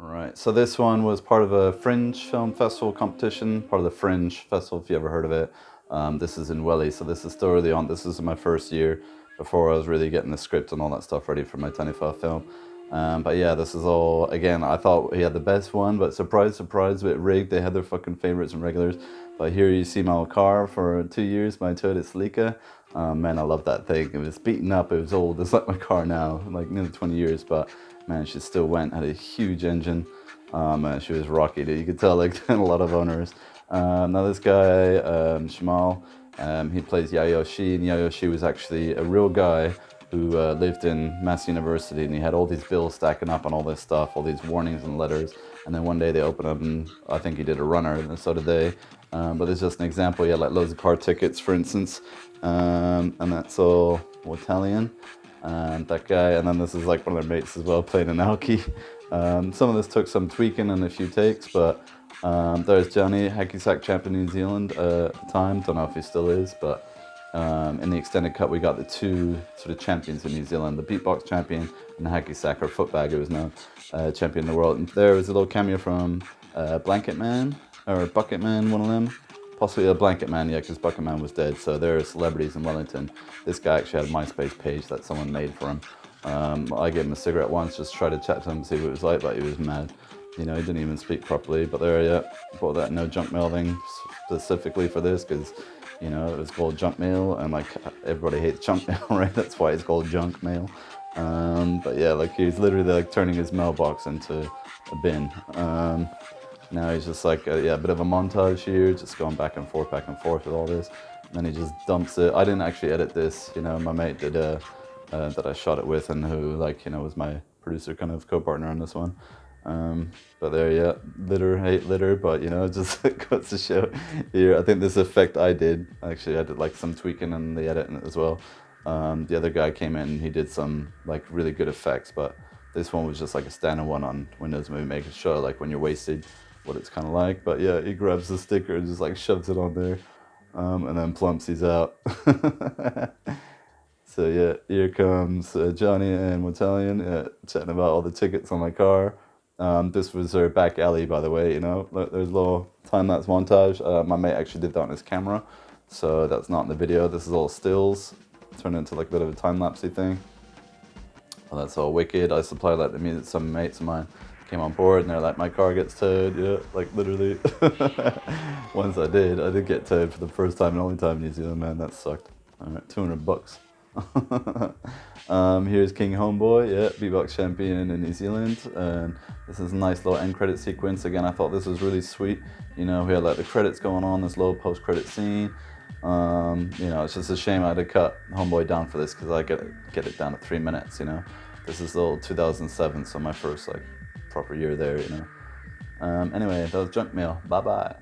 Right, so this one was part of a Fringe Film Festival competition, part of the Fringe Festival, if you ever heard of it. This is in WELLY, so this is still early on. This is my first year before I was really getting the script and all that stuff ready for my 25 film. But yeah, this is all, again, I thought he had the best one, but surprise, surprise, a bit rigged. They had their fucking favorites and regulars. But here you see my car for 2 years, my Toyota Celica. Man, I love that thing. It was beaten up, it was old. It's like my car now, like nearly 20 years, but man, she still went, had a huge engine. She was rocky, you could tell, like, a lot of owners. Now this guy, Shamal, he plays Yayoshi, and Yayoshi was actually a real guy who lived in Mass University, and he had all these bills stacking up on all this stuff, all these warnings and letters, and then one day they opened up, and I think he did a runner, and so did they. But it's just an example. He had like loads of car tickets, for instance, and that's all Italian. And that guy, and then this is like one of their mates as well, playing an alky. Some of this took some tweaking and a few takes, but there's Johnny, hacky sack champion New Zealand at the time. Don't know if he still is, but in the extended cut we got the two sort of champions in New Zealand, the beatbox champion and the hacky sack, or footbag it was now, champion of the world. And there was a little cameo from Blanket Man, or Bucket Man, one of them. Possibly a Blanket Man, yeah, because Bucket Man was dead. So there are celebrities in Wellington. This guy actually had a MySpace page that someone made for him. I gave him a cigarette once, just tried to chat to him, see what it was like, but he was mad. You know, he didn't even speak properly. But there, yeah, bought that no junk mail thing specifically for this, because, you know, it was called Junkmail, and like everybody hates junk mail, right? That's why it's called Junkmail. But yeah, like he's literally like turning his mailbox into a bin. Now he's just like, yeah, a bit of a montage here, just going back and forth with all this. And then he just dumps it. I didn't actually edit this, you know, my mate did, that I shot it with, and who, like, you know, was my producer, kind of co-partner on this one. But there, yeah, litter, hate litter, but you know, it just goes to show here. I think this effect I did, actually, I did like some tweaking in the edit as well. The other guy came in, he did some like really good effects, but this one was just like a standard one on Windows Movie Maker, show like when you're wasted, what it's kind of like. But yeah, he grabs the sticker and just like shoves it on there, and then plumps he's out. So yeah, here comes Johnny and Italian chatting about all the tickets on my car. This was their back alley, by the way, you know. There's a little time-lapse montage. My mate actually did that on his camera, so that's not in the video. This is all stills, turned into like a bit of a time-lapsey thing. Well, that's all wicked. I supplied like the music. Some mates of mine came on board, and they're like, my car gets towed, yeah, like literally. Once I did get towed for the first time and only time in New Zealand, man, that sucked. All right, $200. Here's King Homeboy, yeah, beatbox champion in New Zealand, and this is a nice little end credit sequence. Again, I thought this was really sweet. You know, we had like the credits going on, this little post-credit scene. You know, it's just a shame I had to cut Homeboy down for this, because I get it down to 3 minutes. You know, this is little 2007, so my first like proper year there. You know. Anyway, that was Junkmail. Bye bye.